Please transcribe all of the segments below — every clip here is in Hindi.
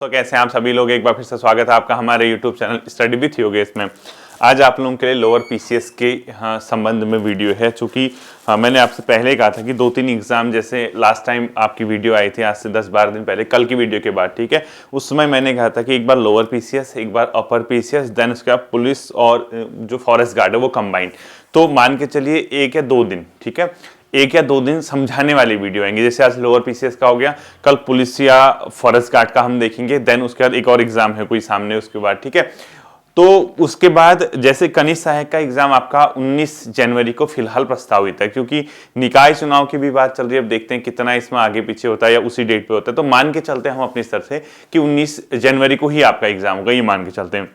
तो कैसे हैं आप सभी लोग। एक बार फिर से स्वागत है आपका हमारे YouTube channel study with Yogesh में। आज आप लोगों के लिए लोअर पीसीएस के संबंध में वीडियो है। चूंकि मैंने आपसे पहले ही कहा था कि 2-3 एग्जाम, जैसे लास्ट टाइम आपकी वीडियो आई थी आज से 10-12 दिन पहले, कल की वीडियो के बाद, ठीक है, उस समय मैंने कहा था कि एक बार लोअर पीसीएस, एक बार अपर पीसीएस, देन उसके बाद पुलिस और जो फॉरेस्ट गार्ड है वो कंबाइंड। तो मान के चलिए 1 या 2 दिन, ठीक है, 1 या 2 दिन समझाने वाली वीडियो आएंगे। जैसे आज लोअर पीसीएस का हो गया, कल पुलिस या फॉरेस्ट गार्ड का हम देखेंगे, देन उसके बाद एक और एग्जाम है कोई सामने उसके बाद, ठीक है। तो उसके बाद जैसे कनिष्ठ सहायक का एग्जाम आपका 19 जनवरी को फिलहाल प्रस्तावित है, क्योंकि निकाय चुनाव की भी बात चल रही है। अब देखते हैं कितना इसमें आगे पीछे होता है या उसी डेट पे होता है। तो मान के चलते हैं हम अपनी स्तर से कि 19 जनवरी को ही आपका एग्जाम होगा, ये मान के चलते हैं।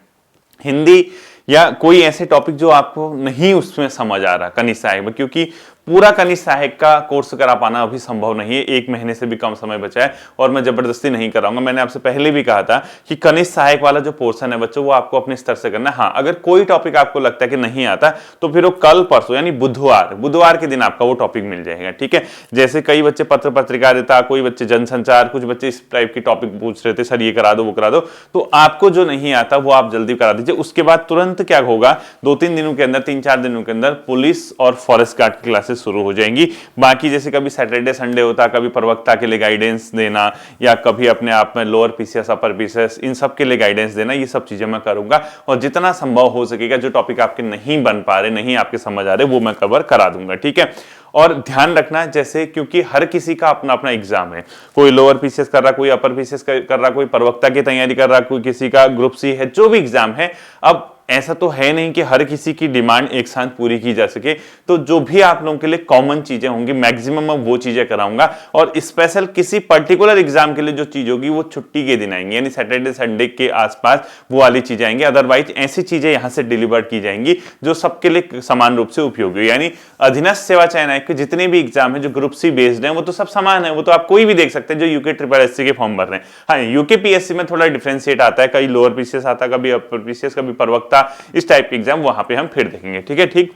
हिंदी या कोई ऐसे टॉपिक जो आपको नहीं उसमें समझ आ रहा कनिष्ठ सहायक में, क्योंकि पूरा कनिष्ठ सहायक का कोर्स करा पाना अभी संभव नहीं है, 1 महीने से भी कम समय बचा है और मैं जबरदस्ती नहीं कराऊंगा। मैंने आपसे पहले भी कहा था कि कनिष्ठ सहायक वाला जो पोर्शन है बच्चों, वो आपको अपने स्तर से करना है। हाँ, अगर कोई टॉपिक आपको लगता है कि नहीं आता तो फिर वो कल परसों यानी बुधवार के दिन आपका वो टॉपिक मिल जाएगा, ठीक है। जैसे कई बच्चे पत्र पत्रिकारिता, कोई बच्चे जनसंचार, कुछ बच्चे इस टाइप की टॉपिक पूछ रहे थे, सर ये करा दो वो करा दो, तो आपको जो नहीं आता वो आप जल्दी करा दीजिए। उसके बाद तुरंत क्या होगा, 2-3 दिनों के अंदर, 3-4 दिनों के अंदर पुलिस और फॉरेस्ट गार्ड की क्लासेस शुरू हो जाएंगी। बाकी जैसे कभी सैटरडे संडे होता, कभी प्रवक्ता के लिए गाइडेंस देना, या कभी अपने आप में लोअर पीसीएस अपर पीसीएस इन सब के लिए गाइडेंस देना, ये सब चीजें मैं करूंगा और जितना संभव हो सकेगा जो टॉपिक आपके नहीं बन पा रहे, नहीं आपके समझ आ रहे, वो मैं कवर करा दूंगा, ठीक है। और ध्यान रखना, जैसे क्योंकि हर किसी का अपना अपना एग्जाम है, कोई लोअर पीसीएस कर रहा, कोई अपर पीसीएस कर रहा, कोई प्रवक्ता की तैयारी कर रहा, कोई किसी का ग्रुप सी है, जो भी एग्जाम है। अब ऐसा तो है नहीं कि हर किसी की डिमांड एक साथ पूरी की जा सके, तो जो भी आप लोगों के लिए कॉमन चीजें होंगी मैक्सिमम मैं वो चीजें कराऊंगा। और स्पेशल किसी पर्टिकुलर एग्जाम के लिए जो चीज होगी वो छुट्टी के दिन आएंगी, यानी सैटरडे संडे के आसपास वो वाली चीजें आएंगी। अदरवाइज ऐसी चीजें यहां से डिलीवर की जाएंगी जो सबके लिए समान रूप से उपयोगी हो। यानी अधीनस्थ सेवा चयन आयोग के जितने भी एग्जाम है जो ग्रुप सी बेस्ड है, वो तो सब समान है, वो तो आप कोई भी देख सकते हैं जो यूके SSC के फॉर्म भर रहे हैं। हाँ, यूके पीएससी में थोड़ा डिफरेंशिएट आता है, कई लोअर पीसीएस आता है, कभी अपर पीसीएस, कभी प्रवक्ता, इस टाइप के एग्जाम वहां पे हम फिर देखेंगे, ठीक है। ठीक,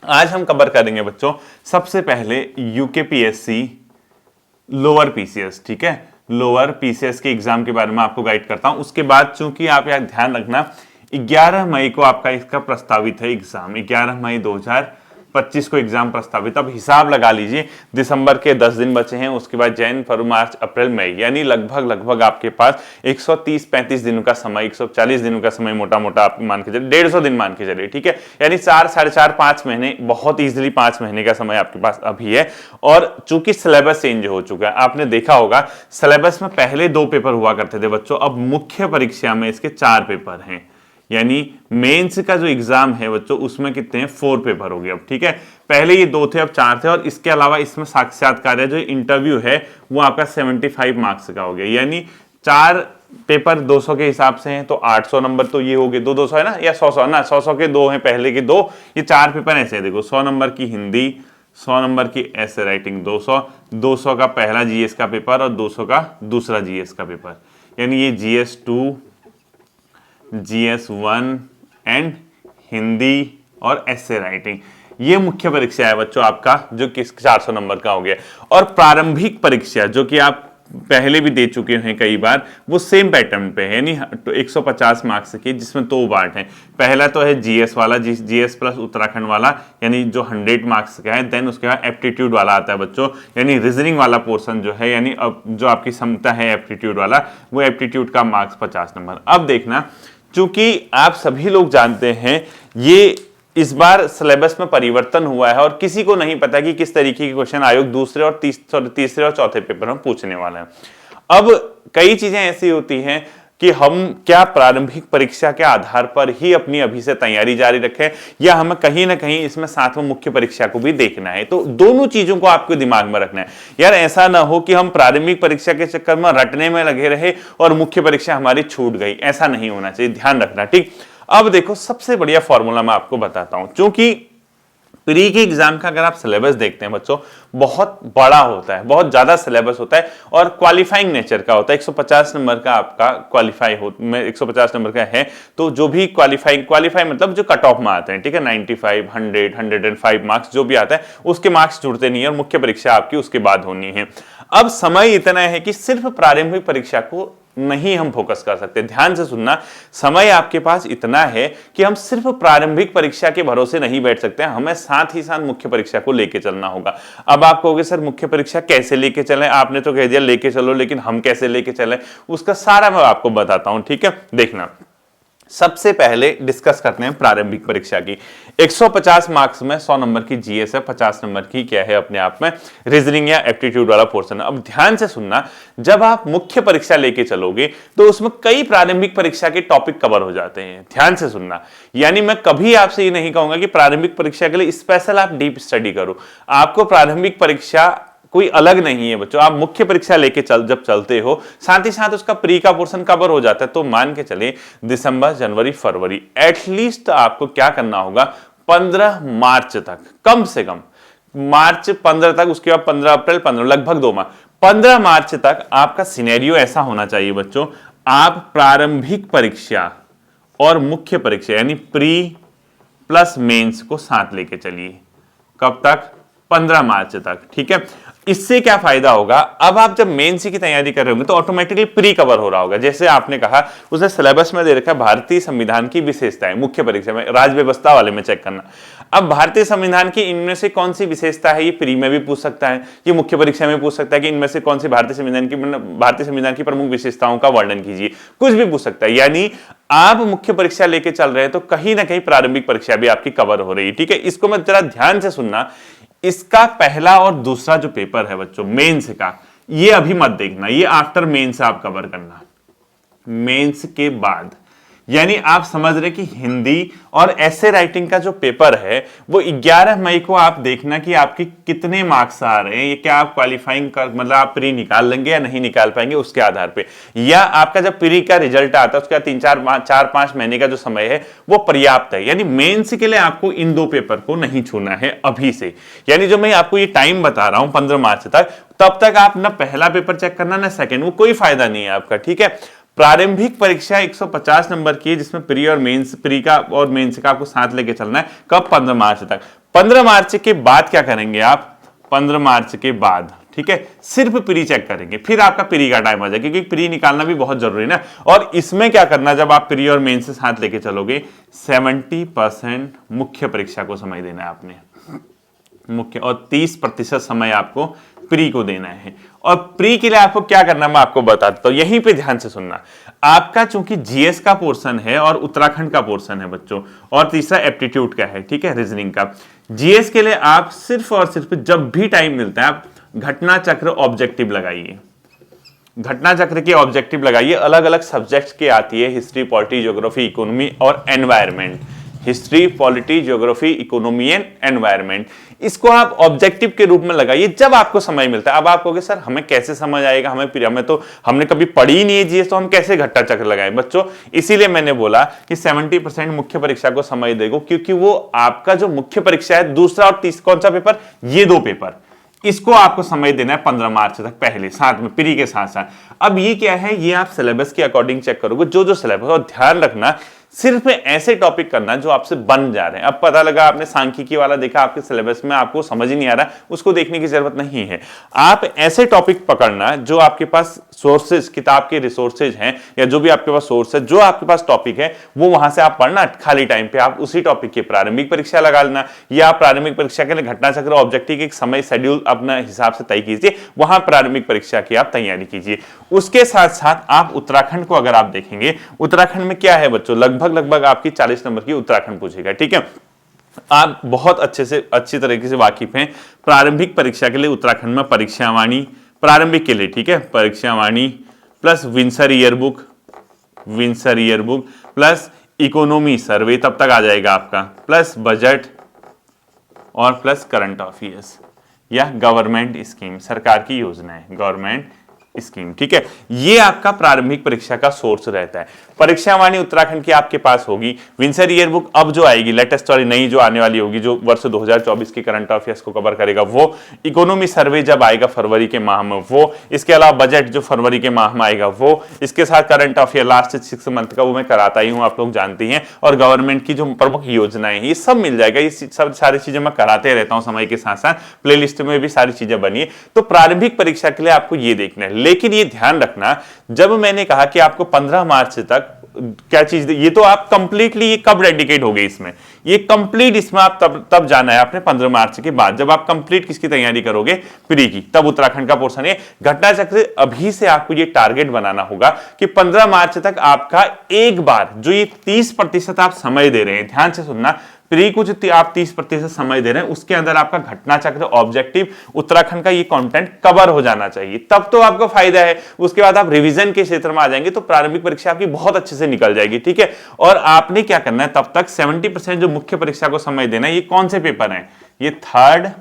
आज हम कवर करेंगे बच्चों सबसे पहले यूकेपीएससी लोअर पीसीएस, ठीक है, लोअर पीसीएस के एग्जाम के बारे में आपको गाइड करता हूं। उसके बाद चूंकि आप यहां ध्यान रखना 11 मई को आपका इसका प्रस्तावित है एग्जाम, 11 मई 2025 को एग्जाम प्रस्तावित। अब हिसाब लगा लीजिए, दिसंबर के 10 दिन बचे हैं, उसके बाद जनवरी, फरवरी, मार्च, अप्रैल, मई, यानी लगभग आपके पास 130-35 दिनों का समय, 140 दिनों का समय मोटा मोटा आप मान के चलिए, 150 दिन मान के चलिए, ठीक है। यानी 4, 4.5, 5 महीने, बहुत इजीली 5 महीने का समय आपके पास अभी है। और चूंकि सिलेबस चेंज हो चुका है, आपने देखा होगा सिलेबस में पहले 2 पेपर हुआ करते थे बच्चों, अब मुख्य परीक्षा में इसके 4 पेपर हैं। यानी मेंस का जो एग्जाम है बच्चों उसमें कितने हैं, 4 पेपर हो गए अब, ठीक है। पहले ये 2 थे, अब 4 थे। और इसके अलावा इसमें साक्षात्कार जो इंटरव्यू है वो आपका 75 मार्क्स का हो गया, यानी 4 पेपर 200 के हिसाब से हैं तो 800 नंबर तो ये हो गए, 200 है ना, या 100 ना, 100 के 2 हैं, पहले के 2, ये 4 पेपर ऐसे है। देखो 100 नंबर की हिंदी, 100 नंबर की ऐसे राइटिंग, 200 का पहला जीएस का पेपर और 200 का दूसरा जीएस का पेपर, यानी ये GS2, GS1 एंड हिंदी और ऐसे राइटिंग, ये मुख्य परीक्षा है बच्चों आपका, जो कि 400 नंबर का हो गया। और प्रारंभिक परीक्षा जो कि आप पहले भी दे चुके हैं कई बार, वो सेम पैटर्न पे है, यानी 150 मार्क्स की, जिसमें 2 पार्ट हैं। पहला तो है जीएस वाला, जीएस प्लस उत्तराखंड वाला, यानी जो 100 मार्क्स का है। देन उसके बाद एप्टीट्यूड वाला आता है बच्चों, यानी रीजनिंग वाला पोर्शन जो है, यानी अब जो आपकी क्षमता है एप्टीट्यूड वाला, वो एप्टीट्यूड का मार्क्स 50 नंबर। अब देखना, चूंकि आप सभी लोग जानते हैं ये इस बार सिलेबस में परिवर्तन हुआ है और किसी को नहीं पता कि किस तरीके के क्वेश्चन आयोग दूसरे और तीसरे और चौथे पेपर में पूछने वाले हैं। अब कई चीजें ऐसी होती हैं कि हम क्या प्रारंभिक परीक्षा के आधार पर ही अपनी अभी से तैयारी जारी रखें, या हमें कहीं ना कहीं इसमें साथ में मुख्य परीक्षा को भी देखना है। तो दोनों चीजों को आपको दिमाग में रखना है यार। ऐसा ना हो कि हम प्रारंभिक परीक्षा के चक्कर में रटने में लगे रहे और मुख्य परीक्षा हमारी छूट गई, ऐसा नहीं होना चाहिए, ध्यान रखना, ठीक। अब देखो सबसे बढ़िया फॉर्मूला मैं आपको बताता हूं। क्योंकि प्री के एग्जाम का अगर आप सिलेबस देखते हैं बच्चों, बहुत बड़ा होता है, बहुत ज्यादा सिलेबस होता है और क्वालिफाइंग नेचर का होता है। 150 नंबर का आपका क्वालिफाई हो, 150 नंबर का है, तो जो भी क्वालिफाई मतलब जो कट ऑफ में आते हैं, ठीक है, 95, 100, 105 मार्क्स जो भी आता है उसके मार्क्स जुड़ते नहीं है और मुख्य परीक्षा आपकी उसके बाद होनी है। अब समय इतना है कि सिर्फ प्रारंभिक परीक्षा को नहीं हम फोकस कर सकते। ध्यान से सुनना, समय आपके पास इतना है कि हम सिर्फ प्रारंभिक परीक्षा के भरोसे नहीं बैठ सकते, हमें साथ ही साथ मुख्य परीक्षा को लेके चलना होगा। अब आप कहोगे सर मुख्य परीक्षा कैसे लेके चलें, आपने तो कह दिया लेके चलो, लेकिन हम कैसे लेके चलें, उसका सारा मैं आपको बताता हूं। ठीक है, देखना, सबसे पहले डिस्कस करते हैं प्रारंभिक परीक्षा की। 150 मार्क्स में 100 नंबर की जीएस है, 50 नंबर की क्या है अपने आप में रीजनिंग या एप्टीट्यूड वाला पोर्शन है। अब ध्यान से सुनना, जब आप मुख्य परीक्षा लेके चलोगे तो उसमें कई प्रारंभिक परीक्षा के टॉपिक कवर हो जाते हैं। ध्यान से सुनना, यानी मैं कभी आपसे ये नहीं कहूंगा कि प्रारंभिक परीक्षा के लिए स्पेशल आप डीप स्टडी करो। आपको प्रारंभिक परीक्षा कोई अलग नहीं है बच्चों, आप मुख्य परीक्षा लेके जब चलते हो साथ ही साथ उसका प्री का पोर्शन कवर हो जाता है। तो मान के चले दिसंबर, जनवरी, फरवरी, एटलीस्ट आपको क्या करना होगा, 15 मार्च तक, कम से कम मार्च 15 तक, उसके बाद 15 अप्रैल, 15, लगभग 2 माह, 15 मार्च तक आपका सिनेरियो ऐसा होना चाहिए बच्चों, आप प्रारंभिक परीक्षा और मुख्य परीक्षा यानी प्री प्लस मेंस को साथ लेके चलिए। कब तक? 15 मार्च तक। ठीक है, इससे क्या फायदा होगा, अब आप जब मेंस की तैयारी कर रहे होंगे तो ऑटोमेटिकली प्री कवर हो रहा होगा। जैसे आपने कहा उसने सिलेबस में दे रखा है भारतीय संविधान की विशेषताएं, मुख्य परीक्षा में राज व्यवस्था वाले में चेक करना। अब भारतीय संविधान की इनमें से कौन सी विशेषता है, ये प्री में भी पूछ सकता है, ये मुख्य परीक्षा में पूछ सकता है कि इनमें से कौन सी भारतीय संविधान की प्रमुख विशेषताओं का वर्णन कीजिए, कुछ भी पूछ सकता है। यानी आप मुख्य परीक्षा लेके चल रहे हैं तो कहीं ना कहीं प्रारंभिक परीक्षा भी आपकी कवर हो रही है। ठीक है, इसको मैं जरा ध्यान से सुनना, इसका पहला और दूसरा जो पेपर है बच्चों मेंस का, ये अभी मत देखना, ये आफ्टर मेंस आप कवर करना, मेंस के बाद। यानी आप समझ रहे कि हिंदी और ऐसे राइटिंग का जो पेपर है वो 11 मई को आप देखना कि आपके कितने मार्क्स आ रहे हैं, ये क्या आप क्वालिफाइंग कर, मतलब आप प्री निकाल लेंगे या नहीं निकाल पाएंगे उसके आधार पे, या आपका जब प्री का रिजल्ट आता है उसके बाद 4-5 महीने का जो समय है वो पर्याप्त है। यानी मेंस के लिए आपको इन 2 पेपर को नहीं छूना है अभी से। यानी जो मैं आपको ये टाइम बता रहा हूं 15 मार्च तक, तब तक आप ना पहला पेपर चेक करना ना सेकेंड, वो कोई फायदा नहीं है आपका। ठीक है, प्रारंभिक परीक्षा 150 नंबर की है जिसमें प्री और मेंस, प्री का और मेंस का आपको साथ लेके चलना है। कब? 15 मार्च तक। 15 मार्च के बाद क्या करेंगे आप? 15 मार्च के बाद, ठीक है, सिर्फ प्री चेक करेंगे, फिर आपका प्री का टाइम आ जाएगा, क्योंकि प्री निकालना भी बहुत जरूरी है ना। और इसमें क्या करना, जब आप प्री और मेंस से साथ लेके चलोगे 70% मुख्य परीक्षा को समय देना है आपने, मुख्य, और 30% समय आपको प्री को देना है। और प्री के लिए आपको क्या करना मैं आपको बता देता हूं, यहीं पे ध्यान से सुनना। आपका चूंकि जीएस का पोर्शन है और उत्तराखंड का पोर्शन है बच्चों, और तीसरा एप्टीट्यूड का है, ठीक है, रीजनिंग का। जीएस के लिए आप सिर्फ और सिर्फ जब भी टाइम मिलता है आप घटना चक्र ऑब्जेक्टिव लगाइए, घटना चक्र के ऑब्जेक्टिव लगाइए। अलग अलग सब्जेक्ट्स की आती है, हिस्ट्री, पॉलिटी, ज्योग्राफी, इकोनॉमी और environment. History, polity, geography, economy and environment, इसको आप ऑब्जेक्टिव के रूप में लगाइए जब आपको समय मिलता है। अब आप कहोगे सर हमें कैसे समझ आएगा, हमें तो हमने कभी पढ़ी ही नहीं है जीएस, तो हम कैसे घट्टा चक्र लगाएं बच्चों। इसीलिए मैंने बोला कि 70% मुख्य परीक्षा को समय देगो, क्योंकि वो आपका जो मुख्य परीक्षा है, दूसरा और तीसरा कौन सा पेपर, ये 2 पेपर, इसको आपको समय देना है 15 मार्च तक पहले, साथ में प्री के साथ साथ। अब ये क्या है, ये आप सिलेबस के अकॉर्डिंग चेक करोगे, जो सिलेबस, और ध्यान रखना सिर्फ ऐसे टॉपिक करना जो आपसे बन जा रहे हैं। अब पता लगा आपने सांख्यिकी वाला देखा, आपके सिलेबस में आपको समझ ही नहीं आ रहा, उसको देखने की जरूरत नहीं है। आप ऐसे टॉपिक पकड़ना जो आपके पास सोर्सेज, किताब के रिसोर्सेज हैं, या जो भी आपके पास सोर्स है, जो आपके पास टॉपिक है वो वहां से आप पढ़ना। खाली टाइम पे आप उसी टॉपिक की प्रारंभिक परीक्षा लगा लेना, या प्रारंभिक परीक्षा के लिए घटना चक्र ऑब्जेक्टिव के एक समय शेड्यूल अपना हिसाब से तय कीजिए, वहां प्रारंभिक परीक्षा की आप तैयारी कीजिए। उसके साथ साथ आप उत्तराखंड को अगर आप देखेंगे, उत्तराखंड में क्या है बच्चों, लगभग आपकी 40 नंबर की उत्तराखंड पूछेगा। ठीक है, आप बहुत अच्छी तरीके से वाकिफ हैं प्रारंभिक परीक्षा के लिए। उत्तराखंड में परीक्षावाणी प्रारंभिक के लिए, ठीक है, Parikshavani plus Vinsar yearbook plus economy survey तब तक आ जाएगा आपका, प्लस बजट और प्लस करंट अफेयर्स या गवर्नमेंट स्कीम, सरकार की योजनाएं, गवर्नमेंट स्कीम। ठीक है, ये आपका प्रारंभिक परीक्षा का सोर्स रहता है। परीक्षावाणी उत्तराखंड की आपके पास होगी। विंसर ईयर बुक अब जो आएगी लेटेस्ट वाली, नई जो आने वाली होगी, जो वर्ष 2024 की करंट अफेयर्स को कवर करेगा वो। इकोनॉमी सर्वे जब आएगा फरवरी के माह में वो। इसके अलावा बजट जो फरवरी के माह में आएगा वो। इसके साथ करंट अफेयर लास्ट 6 मंथ का वो मैं कराता ही हूँ, आप लोग जानते हैं। और गवर्नमेंट की जो प्रमुख योजनाएं हैं ये सब मिल जाएगा। ये सब सारी चीजें मैं कराते रहता हूँ समय के साथ साथ, प्ले लिस्ट में भी सारी चीजें बनी है। तो प्रारंभिक परीक्षा के लिए आपको ये देखना है। लेकिन ये ध्यान रखना, जब मैंने कहा कि आपको 15 मार्च तक क्या चीज, ये तो आप कंप्लीटली, ये कब डेडिकेट हो गई इसमें, ये कंप्लीट इसमें आप तब जाना है आपने 15 मार्च के बाद, जब आप कंप्लीट किसकी तैयारी करोगे, प्री की, तब उत्तराखंड का पोर्शन है। घटना चक्र अभी से आपको ये टारगेट बनाना होगा कि 15 मार्च तक आपका एक बार जो ये 30% आप समय दे रहे हैं, ध्यान से सुनना, प्री को जो आप 30% समय दे रहे हैं उसके अंदर आपका घटना चक्र, ऑब्जेक्टिव, उत्तराखंड का ये कंटेंट कवर हो जाना चाहिए, तब तो आपको फायदा है। उसके बाद आप रिवीजन के क्षेत्र में आ जाएंगे तो प्रारंभिक परीक्षा आपकी बहुत अच्छे से निकल जाएगी, ठीक है। और आपने क्या करना है, तब तक 70% जो मुख्य परीक्षा को समय देना है, ये कौन से पेपर हैं, ये third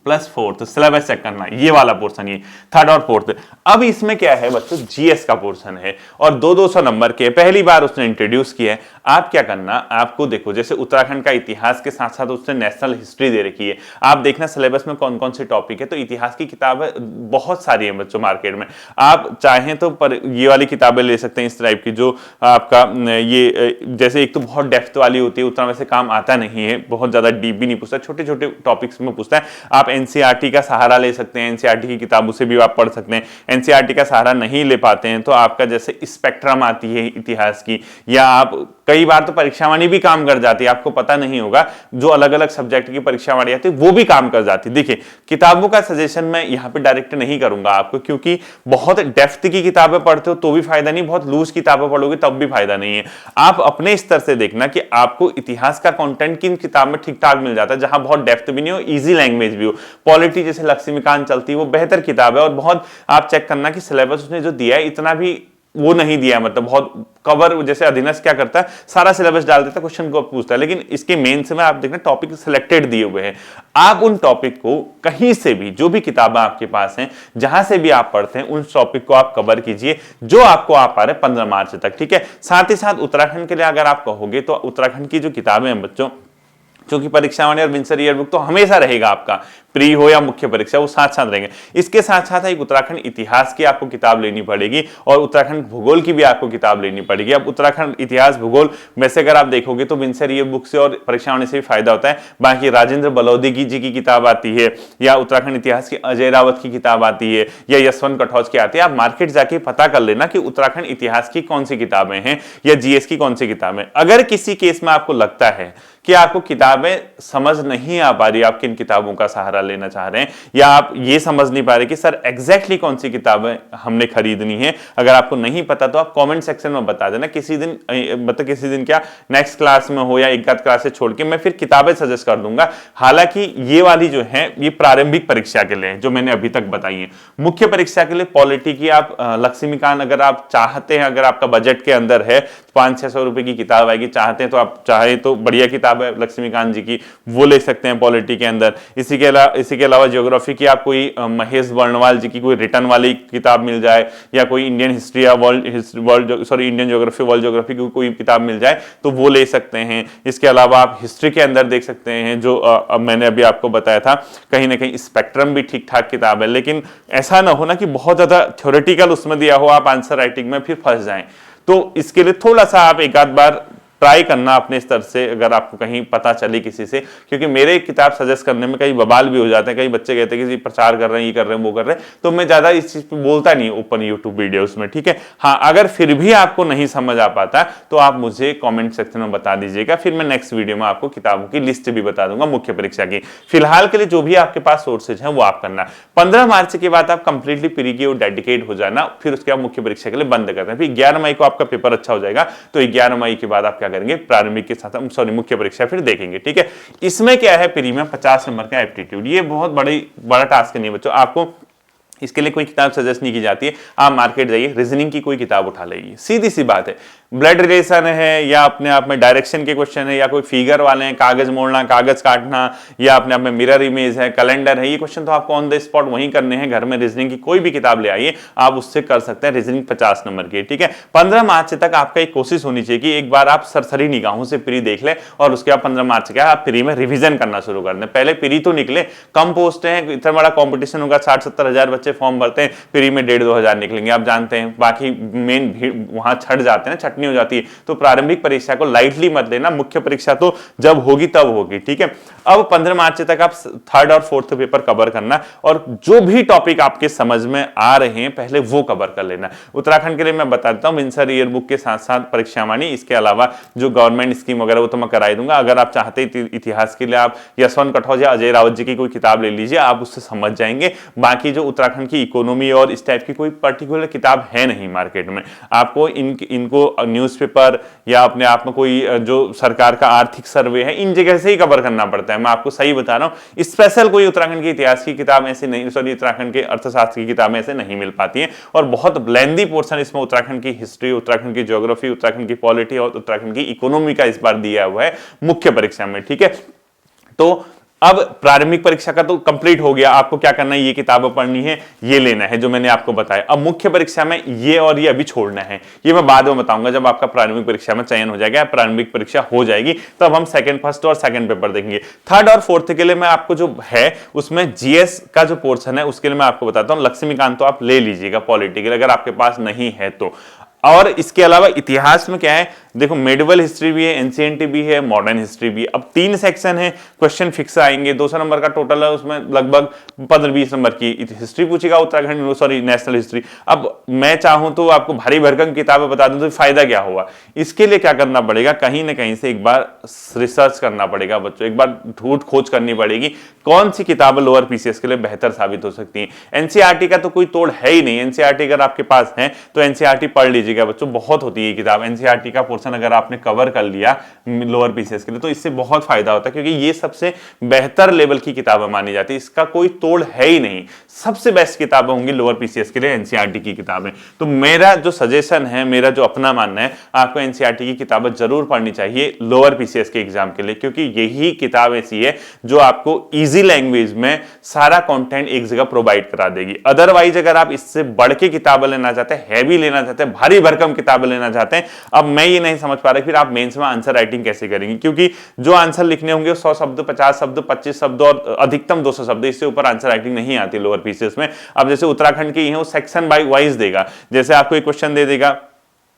plus fourth syllabus check करना, ये वाला पोर्शन, ये थर्ड और फोर्थ। अब इसमें क्या है बच्चों, जीएस का पोर्शन है और 200 नंबर के, पहली बार उसने इंट्रोड्यूस किया है। आप क्या करना, आपको देखो जैसे उत्तराखंड का इतिहास के साथ साथ उसने नेशनल हिस्ट्री दे रखी है, आप देखना सिलेबस में कौन कौन से टॉपिक है। तो इतिहास की किताबें बहुत सारी है बच्चों मार्केट में, आप चाहें तो पर ये वाली किताबें ले सकते हैं इस टाइप की, जो आपका ये जैसे एक तो बहुत डेप्थ वाली होती है, उतना वैसे काम आता नहीं है, बहुत ज्यादा डीप भी नहीं पूछता, छोटे छोटे टॉपिक्स में पूछता है। आप एनसीईआरटी का सहारा ले सकते हैं, एनसीईआरटी की किताबों से भी आप पढ़ सकते हैं। एनसीईआरटी का सहारा नहीं ले पाते हैं तो आपका जैसे स्पेक्ट्रम आती है इतिहास की, या आप कई बार तो परीक्षावाणी भी काम कर जाती है, आपको पता नहीं होगा, जो अलग अलग सब्जेक्ट की परीक्षावाणी आती है वो भी काम कर जाती है। देखिए किताबों का सजेशन मैं यहाँ पे डायरेक्ट नहीं करूंगा आपको, क्योंकि बहुत डेप्थ की किताबें पढ़ते हो तो भी फायदा नहीं, बहुत लूज किताबें पढ़ोगे तब भी फायदा नहीं है। आप अपने स्तर से देखना कि आपको इतिहास का कंटेंट किन किताब में ठीक ठाक मिल जाता है, जहां बहुत डेप्थ भी नहीं हो, इजी लैंग्वेज भी हो। पॉलिटी जैसे लक्ष्मीकांत चलती है, वो बेहतर किताब है और बहुत आप चेक करना कि सिलेबस उसने जो दिया है इतना भी वो नहीं दिया, मतलब बहुत कवर, जैसे अधीनस्थ क्या करता है सारा सिलेबस डाल देता है, क्वेश्चन को पूछता है, लेकिन इसके मेन से में आप देखना टॉपिक सिलेक्टेड दिए हुए हैं। आप उन टॉपिक को कहीं से भी, जो भी किताबें आपके पास हैं, जहां से भी आप पढ़ते हैं, उन टॉपिक को आप कवर कीजिए जो आपको आ पा रहे 15 मार्च तक, ठीक है। साथ ही साथ उत्तराखंड के लिए अगर आप कहोगे तो उत्तराखंड की जो किताबें हैं बच्चों, क्योंकि परीक्षावाणी और विंसर ईयरबुक तो हमेशा रहेगा आपका, प्री हो या मुख्य परीक्षा, वो साथ साथ रहेंगे। इसके साथ साथ एक उत्तराखंड इतिहास की आपको किताब लेनी पड़ेगी और उत्तराखंड भूगोल की भी आपको किताब लेनी पड़ेगी। अब उत्तराखंड इतिहास भूगोल वैसे अगर आप देखोगे तो विंसर ईयरबुक से और परीक्षावाणी से भी फायदा होता है। बाकी राजेंद्र बलौदी जी की किताब आती है, या उत्तराखंड इतिहास की अजय रावत की किताब आती है, या यशवंत कटौज की आती है। आप मार्केट जाके पता कर लेना कि उत्तराखंड इतिहास की कौन सी किताबें हैं या जीएस की कौन सी किताबें। अगर किसी केस में आपको लगता है कि आपको किताबें समझ नहीं आ पा रही, आप किन किताबों का सहारा लेना चाह रहे हैं, या आप ये समझ नहीं पा रहे कि सर एग्जैक्टली कौन सी किताबें हमने खरीदनी है, अगर आपको नहीं पता तो आप कमेंट सेक्शन में बता देना। किसी दिन मतलब किसी दिन क्या नेक्स्ट क्लास में हो या एक आध क्लास से छोड़ के मैं फिर किताबें सजेस्ट कर दूंगा। हालांकि ये वाली जो है ये प्रारंभिक परीक्षा के लिए जो मैंने अभी तक बताई है। मुख्य परीक्षा के लिए पॉलिटी की आप लक्ष्मीकांत अगर आप चाहते हैं, अगर आपका बजट के अंदर है, 500-600 रुपए की किताब आएगी, चाहते हैं तो आप चाहे तो बढ़िया किताब है लक्ष्मीकांत जी की, वो ले सकते हैं पॉलिटी के अंदर। इसी के अलावा ज्योग्राफी की आप कोई महेश वर्णवाल जी की कोई रिटर्न वाली किताब मिल जाए, या कोई इंडियन हिस्ट्री या इंडियन ज्योग्राफी वर्ल्ड ज्योग्राफी की कोई किताब मिल जाए तो वो ले सकते हैं। इसके अलावा आप हिस्ट्री के अंदर देख सकते हैं, जो मैंने अभी आपको बताया था, कहीं ना कहीं स्पेक्ट्रम भी ठीक ठाक किताब है, लेकिन ऐसा ना हो ना कि बहुत ज्यादा थ्योरेटिकल उसमें दिया हो, आप आंसर राइटिंग में फिर फंस जाएं। तो इसके लिए थोड़ा सा आप एक आध बार ट्राई करना अपने स्तर से, अगर आपको कहीं पता चले किसी से, क्योंकि मेरे किताब सजेस्ट करने में कई बवाल भी हो जाते हैं। कई बच्चे कहते हैं कि प्रचार कर रहे हैं, ये कर रहे हैं, वो कर रहे हैं, तो मैं ज्यादा इस चीज पे बोलता नहीं ओपन यूट्यूब वीडियोस में, ठीक है। हाँ, अगर फिर भी आपको नहीं समझ आ पाता तो आप मुझे कॉमेंट सेक्शन में बता दीजिएगा, फिर मैं नेक्स्ट वीडियो में आपको किताबों की लिस्ट भी बता दूंगा मुख्य परीक्षा की। फिलहाल के लिए जो भी आपके पास सोर्सेज है वो आप करना। 15 मार्च के बाद आप कंप्लीटली प्री की ओर डेडिकेट हो जाना, फिर उसके बाद मुख्य परीक्षा के लिए बंद करते हैं। फिर 11 मई को आपका पेपर अच्छा हो जाएगा, तो 11 मई के बाद आप क्या करेंगे, प्रारंभिक के साथ मुख्य परीक्षा फिर देखेंगे, ठीक है। इसमें क्या है, प्री में 50 नंबर का एप्टीट्यूड, ये बहुत बड़ा टास्क नहीं है बच्चों। आपको इसके लिए कोई किताब सजेस्ट नहीं की जाती है, आप मार्केट जाइए, रीजनिंग की कोई किताब उठा लीजिए, सीधी सी बात है। ब्लड रिलेशन है, या अपने आप में डायरेक्शन के क्वेश्चन है, या कोई फिगर वाले हैं, कागज मोड़ना, कागज काटना, या अपने आप में मिरर इमेज है, कैलेंडर है, ये क्वेश्चन तो आपको ऑन द स्पॉट वहीं करने हैं। घर में रीजनिंग की कोई भी किताब ले आइए, आप उससे कर सकते हैं रीजनिंग 50 नंबर की, ठीक है। 15 मार्च तक आपका एक कोशिश होनी चाहिए कि एक बार आप सरसरी निगाहों से प्री देख ले, और उसके बाद 15 मार्च के आप प्री में रिविजन करना शुरू कर दें। पहले प्री तो निकले, कम पोस्ट है, इतना बड़ा कॉम्पिटिशन होगा, 60-70 हजार बच्चे फॉर्म भरते हैं, प्री में 1,500-2,000 निकलेंगे, आप जानते हैं। बाकी मेन भीड़ वहां छट जाते हैं, छटने छटनी हो जाती है, तो प्रारंभिक परीक्षा को लाइटली मत लेना, मुख्य परीक्षा तो जब होगी तब होगी, ठीक है। अब 15 मार्च तक आप थर्ड और फोर्थ पेपर कवर करना, और जो भी टॉपिक आपके समझ में आ रहे हैं पहले वो कवर कर लेना। उत्तराखंड के लिए मैं बता देता हूं, विंसर ईयर बुक के साथ साथ परीक्षावाणी, इसके अलावा जो गवर्नमेंट स्कीम वगैरह वो तो मैं कराई दूंगा। अगर आप चाहते इतिहास के लिए आप यशवंत कठोर या अजय रावत जी की कोई किताब ले लीजिए, आप उससे समझ जाएंगे। बाकी जो उत्तराखंड की इकोनॉमी और इस टाइप की कोई पर्टिकुलर किताब है नहीं मार्केट में, आपको इनको न्यूज़पेपर या अपने आप में कोई जो सरकार का आर्थिक सर्वे है इन जगह से ही कवर करना पड़ता है। मैं आपको सही बता रहा हूं, स्पेशल कोई उत्तराखंड के इतिहास की किताब ऐसे नहीं, सॉरी उत्तराखंड के अर्थशास्त्र की किताबें ऐसे नहीं मिल पाती हैं, और बहुत लेंथी पोर्शन इसमें उत्तराखंड की हिस्ट्री, उत्तराखंड की ज्योग्राफी, उत्तराखंड की पॉलिटी और उत्तराखंड की इकोनॉमी का इस बार दिया हुआ है मुख्य परीक्षा में, ठीक है। तो अब प्रारंभिक परीक्षा का तो कंप्लीट हो गया, आपको क्या करना है, ये किताबें पढ़नी है, ये लेना है जो मैंने आपको बताया। अब मुख्य परीक्षा में ये और ये अभी छोड़ना है, ये मैं बाद में बताऊंगा जब आपका प्रारंभिक परीक्षा में चयन हो जाएगा, प्रारंभिक परीक्षा हो जाएगी, तब तो हम फर्स्ट और सेकंड पेपर देखेंगे। थर्ड और फोर्थ के लिए मैं आपको जो है उसमें जीएस का जो पोर्शन है उसके लिए मैं आपको बताता हूं, लक्ष्मीकांत तो आप ले लीजिएगा पॉलिटिकल, अगर आपके पास नहीं है तो। और इसके अलावा इतिहास में क्या है, देखो मेडिवल हिस्ट्री भी है, एनसीईआरटी भी है, मॉडर्न हिस्ट्री भी है। अब 3 सेक्शन है, क्वेश्चन फिक्स आएंगे, 200 नंबर का टोटल है, उसमें लगभग 15-20 नंबर की हिस्ट्री पूछेगा उत्तराखंड, सॉरी नेशनल हिस्ट्री। अब मैं चाहूं तो आपको भारी भरकम किताबें बता दूं तो फायदा क्या होगा, इसके लिए क्या करना पड़ेगा, कहीं ना कहीं से एक बार रिसर्च करना पड़ेगा बच्चों, एक बार ढूंढ खोज करनी पड़ेगी कौन सी किताबें लोअर पीसीएस के लिए बेहतर साबित हो सकती है। एनसीईआरटी का तो कोई तोड़ है ही नहीं, एनसीईआरटी अगर आपके पास है तो एनसीईआरटी पढ़ लीजिएगा बच्चों, बहुत होती है किताब। एनसीईआरटी का पोर्शन अगर आपने कवर कर लिया लोअर पीसीएस के लिए तो इससे बहुत फायदा होता है, क्योंकि ये सबसे बेहतर लेवल की किताबें मानी जाती है, इसका कोई तोड़ है ही नहीं। सबसे बेस्ट किताबें होंगी लोअर पीसीएस के लिए एनसीईआरटी की किताबें। तो मेरा जो सजेशन है, मेरा जो अपना मानना है, आपको एनसीईआरटी की किताबें जरूर पढ़नी चाहिए लोअर पीसीएस के एग्जाम के लिए, क्योंकि यही किताब ऐसी है जो आपको इजी लैंग्वेज में सारा कंटेंट एक जगह प्रोवाइड करा देगी। अदरवाइज अगर आप इससे बढ़ के किताबें लेना चाहते हैं, हैवी लेना चाहते हैं, भारी भरकम किताबें लेना चाहते हैं, अब मैं ये नहीं समझ पा रहा फिर आप मेंस में आंसर राइटिंग कैसे करेंगे, क्योंकि जो आंसर लिखने होंगे 100 शब्द, 50 शब्द, 25 शब्द और अधिकतम 200 शब्द, इससे ऊपर आंसर राइटिंग नहीं आती लोअर पीसीएस में। अब जैसे उत्तराखंड की है वो सेक्शन बाय वाइज देगा, जैसे आपको एक क्वेश्चन दे देगा,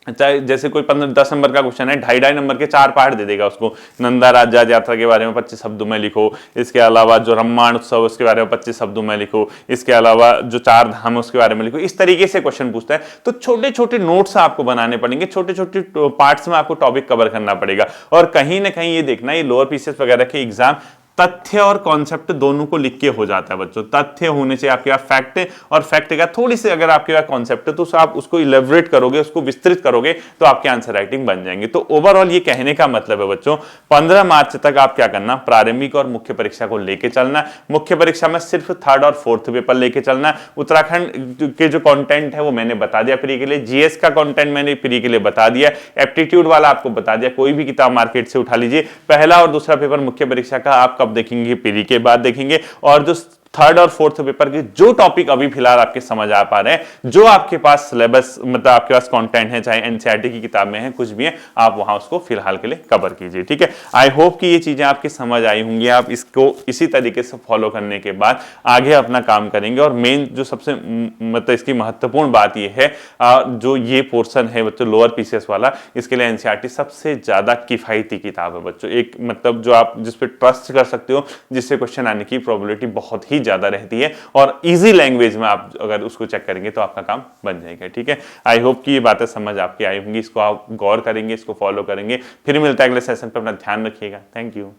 चाहे जैसे कोई 15-10 नंबर का क्वेश्चन है, 2.5 नंबर के 4 पार्ट दे देगा उसको, नंदा राज्य यात्रा के बारे में 25 शब्दों में लिखो, इसके अलावा जो ब्रह्मांड उत्सव उसके बारे में 25 शब्दों में लिखो, इसके अलावा जो 4 धाम उसके बारे में लिखो, इस तरीके से क्वेश्चन पूछता है। तो छोटे छोटे नोट्स आपको बनाने पड़ेंगे, छोटे छोटे पार्ट्स में आपको टॉपिक कवर करना पड़ेगा, और कहीं ना कहीं ये देखना ये लोअर पीसीएस वगैरह के एग्जाम तथ्य और कॉन्सेप्ट दोनों को लिख के हो जाता है बच्चों। तथ्य होने से आपके पास फैक्ट है, और फैक्ट का थोड़ी सी अगर आपके पास कॉन्सेप्ट है तो आप उसको इलेबोरेट करोगे, उसको विस्तृत करोगे तो आपके आंसर राइटिंग बन जाएंगे। तो ओवरऑल ये कहने का मतलब है बच्चों, 15 मार्च तक आप क्या करना, प्रारंभिक और मुख्य परीक्षा को लेके चलना। मुख्य परीक्षा में सिर्फ थर्ड और फोर्थ पेपर लेके चलना। उत्तराखंड के जो कॉन्टेंट है वो मैंने बता दिया प्री के लिए, जीएस का कॉन्टेंट मैंने प्री के लिए बता दिया, एप्टीट्यूड वाला आपको बता दिया, कोई भी किताब मार्केट से उठा लीजिए। पहला और दूसरा पेपर मुख्य परीक्षा का आप कब देखेंगे, पीरी के बाद देखेंगे। और जो थर्ड और फोर्थ पेपर के जो टॉपिक अभी फिलहाल आपके समझ आ पा रहे हैं, जो आपके पास सिलेबस मतलब आपके पास कंटेंट है, चाहे एनसीईआरटी की किताब में है, कुछ भी है, आप वहां उसको फिलहाल के लिए कवर कीजिए, ठीक है। आई होप कि ये चीजें आपकी समझ आई होंगी, आप इसको इसी तरीके से फॉलो करने के बाद आगे अपना काम करेंगे। और मेन जो सबसे मतलब इसकी महत्वपूर्ण बात ये है, जो ये पोर्शन है बच्चों लोअर पीसीएस वाला, इसके लिए एनसीईआरटी सबसे ज्यादा किफायती किताब है बच्चों। एक मतलब जो आप जिस पे ट्रस्ट कर सकते हो, जिससे क्वेश्चन आने की प्रोबेबिलिटी बहुत ही ज्यादा रहती है, और इजी लैंग्वेज में आप अगर उसको चेक करेंगे तो आपका काम बन जाएगा, ठीक है। आई होप कि ये बातें समझ आपकी आई होंगी, इसको आप गौर करेंगे, इसको फॉलो करेंगे। फिर मिलता है अगले सेशन पर, अपना ध्यान रखिएगा। Thank you.